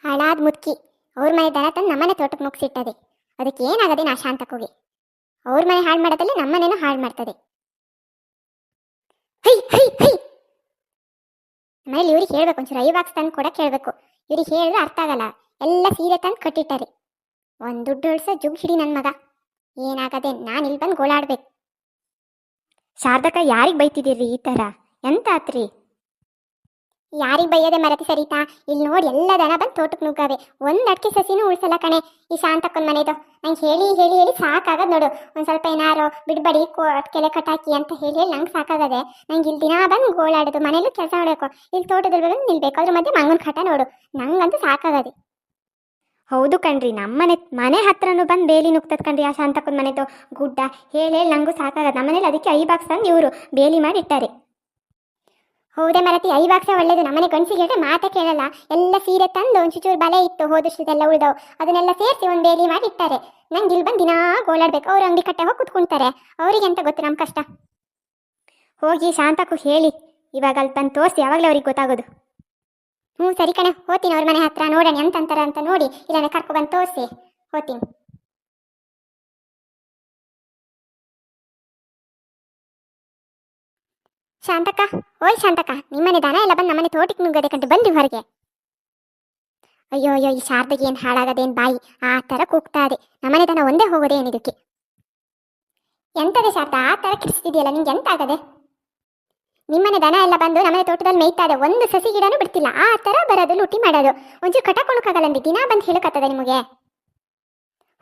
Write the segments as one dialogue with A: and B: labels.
A: ಹಾಳಾದ ಮುದುಕಿ ಅವ್ರ ಮನೆ ದನ ತಂದು ನಮ್ಮನೆ ತೋಟಕ್ಕೆ ನುಗ್ಸಿಟ್ಟದೆ. ಅದಕ್ಕೆ ಏನಾಗದೆ ನಾ ಶಾಂತಕ್ಕೋಗಿ ಅವ್ರ ಮನೆ ಹಾಳು ಮಾಡೋದಲ್ಲಿ ನಮ್ಮನೇನೂ ಹಾಳು ಮಾಡ್ತದೆ. ಹೈ ಹೈ ಹೈ ಮನೇಲಿ ಇವ್ರಿಗೆ ಹೇಳ್ಬೇಕು, ಒಂಚೂರು ಐವಾಕ್ಸ್ ತಂದು ಕೊಡಕ್ಕೆ ಹೇಳ್ಬೇಕು. ಇವ್ರಿಗೆ ಹೇಳಿದ್ರೆ ಅರ್ಥ ಆಗಲ್ಲ. ಎಲ್ಲ ಸೀರೆ ತಂದು ಕಟ್ಟಿಟ್ಟಾರೆ. ಒಂದು ದುಡ್ಡು ಉಳ್ಸ ಜುಗ್ ಹಿಡಿ ನನ್ನ ಮಗ. ಏನಾಗದೆ ನಾನು ಇಲ್ಲಿ ಬಂದು ಗೋಳಾಡ್ಬೇಕು.
B: ಶಾರದಕ್ಕ ಯಾರಿಗೆ ಬೈತಿದ್ದೀರಿ ಈ ಥರ? ಎಂತ ಆತ್ರಿ?
A: ಯಾರಿಗೆ ಬೈಯದೆ ಮರತಿ ಸರಿತಾ? ಇಲ್ಲಿ ನೋಡಿ ಎಲ್ಲ ದನ ಬಂದು ತೋಟಕ್ಕೆ ನುಗ್ಗಾವೆ. ಒಂದು ಅಡಿಕೆ ಸಸಿನೂ ಉಳ್ಸಲ್ಲ ಕಣೆ ಈ ಶಾಂತಕ್ಕನ ಮನೆದು. ನಂಗೆ ಹೇಳಿ ಹೇಳಿ ಹೇಳಿ ಸಾಕಾಗದು ನೋಡು. ಒಂದು ಸ್ವಲ್ಪ ಏನಾರು ಬಿಡ್ಬಡಿ ಕೆಲೆ ಕಟಾಕಿ ಅಂತ ಹೇಳಿ ಹೇಳಿ ನಂಗೆ ಸಾಕಾಗದೆ. ನಂಗೆ ಇಲ್ಲಿ ದಿನ ಬಂದು ಗೋಳಾಡೋದು, ಮನೇಲೂ ಕೆಲಸ ಮಾಡಬೇಕು, ಇಲ್ಲಿ ತೋಟದಲ್ಲಿ ಬಂದು ನಿಲ್ಬೇಕು, ಅದ್ರ ಮಧ್ಯೆ ಮಂಗನ ಕಟ ನೋಡು. ನಂಗಂತೂ ಸಾಕಾಗದೆ.
B: ಹೌದು ಕಣ್ರಿ, ಮನೆ ಹತ್ರನೂ ಬಂದು ಬೇಲಿ ನುಗ್ತದ ಕಣ್ರಿ ಆ ಶಾಂತಕ್ಕನ ಮನೆದು ಗುಡ್ಡ. ಹೇಳಿ ಹೇಳಿ ನಂಗೂ ಸಾಕಾಗದು. ನಮ್ಮನೇಲಿ ಅದಕ್ಕೆ ಐಬಾಕ್ಸ್ ತಂದು ಇವರು ಬೇಲಿ ಮಾಡಿ ಇಟ್ಟಾರೆ.
A: ಹೌದೇ ಮರತಿ, ಐವಾಕ್ಸ ಒಳ್ಳೇದು. ನಮ್ಮನೆ ಗಂಡಸಿಗೆ ಹೇಳಿದ್ರೆ ಮಾತೇ ಕೇಳಲ್ಲ. ಎಲ್ಲ ಸೀರೆ ತಂದು ಒಂಚೂರು ಬಲೆ ಇತ್ತು ಹೋದಷ್ಟೆಲ್ಲ ಉಳ್ದವು, ಅದನ್ನೆಲ್ಲ ಸೇರಿಸಿ ಒಂದು ಬೇಲಿ ಮಾಡಿ ಇಟ್ಟಾರೆ. ನಂಗೆ ಇಲ್ಲಿ ಬಂದು ದಿನಾ ಗೋಳಾಡ್ಬೇಕು. ಅವ್ರು ಅಂಗಡಿ ಕಟ್ಟೆ ಹೋಗಿ ಕುತ್ಕೊಂತಾರೆ. ಅವ್ರಿಗೆ ಎಂತ ಗೊತ್ತು ನಮ್ಮ ಕಷ್ಟ.
B: ಹೋಗಿ ಶಾಂತಕ್ಕೂ ಹೇಳಿ, ಇವಾಗ ಅಲ್ಲಿ ಬಂದು ತೋರಿಸಿ, ಯಾವಾಗಲೇ ಅವ್ರಿಗೆ ಗೊತ್ತಾಗೋದು.
A: ಸರಿ ಕಣೆ, ಹೋಗ್ತೀನಿ ಅವ್ರ ಮನೆ ಹತ್ರ. ನೋಡೋಣ ಎಂತಂತಾರ ಅಂತ ನೋಡಿ, ಇಲ್ಲ ಕರ್ಕೊ ಬಂದು ತೋರಿಸಿ ಹೋಗ್ತೀನಿ. ಶಾಂತಕ್ಕ, ಓಯ್ ಶಾಂತಕ್ಕ, ನಿಮ್ಮನೆ ದನ ಎಲ್ಲ ಬಂದು ನಮ್ಮನೆ ತೋಟಕ್ಕೆ ನುಗ್ಗದೆ ಕಂಡು ಬಂದ್ರಿ ಹೊರಗೆ. ಅಯ್ಯೋ ಅಯ್ಯೋ, ಈ ಶಾರದಗೆ ಏನು ಹಾಳಾಗದೇನು ಬಾಯಿ ಆ ಥರ ಕೂಗ್ತಾ ಇದೆ. ನಮ್ಮನೆ ದನ ಒಂದೇ ಹೋಗೋದೇ ಏನಿದಕ್ಕೆ. ಎಂತದೆ ಶಾರದ ಆ ಥರ ಕಿರಿಸ್ತಿದೆಯಲ್ಲ, ನಿಂಗೆ ಎಂತ ಆಗದೆ? ನಿಮ್ಮನೆ ದನ ಎಲ್ಲ ಬಂದು ನಮ್ಮನೆ ತೋಟದಲ್ಲಿ ಮೇಯ್ತಾ ಇದೆ. ಒಂದು ಸಸಿ ಗಿಡನೂ ಬಿಡ್ತಿಲ್ಲ. ಆ ಥರ ಬರೋದು, ಲೂಟಿ ಮಾಡೋದು. ಒಂಚೂರು ಕಟ್ಟಾಕೊಳಕ್ಕಾಗಲ್ಲಂದಿ. ದಿನ ಬಂದು ಹೇಳಕತ್ತದ ನಿಮಗೆ.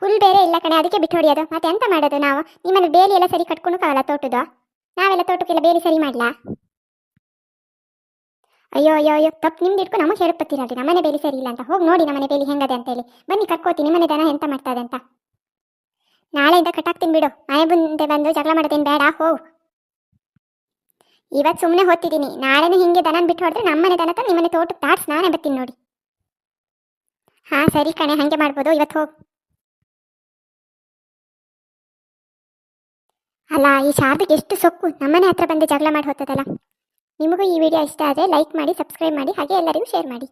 A: ಹುಲ್ ಬೇರೆ ಇಲ್ಲ ಕಣೆ, ಅದಕ್ಕೆ ಬಿಟ್ಟು ಹೊಡಿಯೋದು. ಮತ್ತೆ ಎಂತ ಮಾಡೋದು ನಾವು? ನಿಮ್ಮನೆ ಬೇಲಿ ಎಲ್ಲ ಸರಿ ಕಟ್ಕೊಳಕ್ಕಾಗಲ್ಲ ತೋಟದ. ನಾವೆಲ್ಲ ತೋಟಕ್ಕೆಲ್ಲ ಬೇಲಿ ಸರಿ ಮಾಡ್ಲಾ? ಅಯ್ಯೋ ಅಯ್ಯೋ ಅಯ್ಯೋ, ತಪ್ಪು ನಿಮ್ದು ಇಟ್ಕೊಂಡು ನಮಗೆ ಹೇಳಪ್ಪತ್ತಿರಲ್ರಿ ನಮ್ಮನೆ ಬೇಲಿ ಸರಿ ಇಲ್ಲ ಅಂತ. ಹೋಗಿ ನೋಡಿ ನಮ್ಮನೆ ಬೇಲಿ ಹೆಂಗದೆ ಅಂತ ಹೇಳಿ. ಬನ್ನಿ ಕರ್ಕೋತೀನಿ ನಿಮ್ಮನೆ ದನ ಎಂತ ಮಾಡ್ತದೆ ಅಂತ. ನಾಳೆಯಿಂದ ಕಟ್ಟಾಕ್ತೀನಿ ಬಿಡು. ಮನೆ ಮುಂದೆ ಬಂದು ಜಗಳ ಮಾಡೋದೇನು ಬೇಡ, ಹೋಗು. ಇವತ್ತು ಸುಮ್ಮನೆ ಹೋಗ್ತಿದ್ದೀನಿ. ನಾಳೆನೂ ಹಿಂಗೆ ದನ ಬಿಟ್ಟು ಹೊಡೆದ್ರೆ ನಮ್ಮನೆ ದನ ತಂದು ನಿಮ್ಮನೆ ತೋಟಕ್ಕೆ ದಾಟ್ಸ್ ನಾನೇ ಬರ್ತೀನಿ ನೋಡಿ. ಹಾಂ ಸರಿ ಕಣೆ, ಹಾಗೆ ಮಾಡ್ಬೋದು. ಇವತ್ತು ಹೋಗು. ಅಲ್ಲ, ಈ ಶಾರದಕ್ಕೆ ಎಷ್ಟು ಸೊಕ್ಕು, ನಮ್ಮನೆ ಹತ್ರ ಬಂದು ಜಗಳ ಮಾಡಿ ಹೋಗ್ತದಲ್ಲ. ನಿಮಗೂ ಈ ವಿಡಿಯೋ ಇಷ್ಟ ಆದರೆ ಲೈಕ್ ಮಾಡಿ, ಸಬ್ಸ್ಕ್ರೈಬ್ ಮಾಡಿ, ಹಾಗೆ ಎಲ್ಲರಿಗೂ ಶೇರ್ ಮಾಡಿ.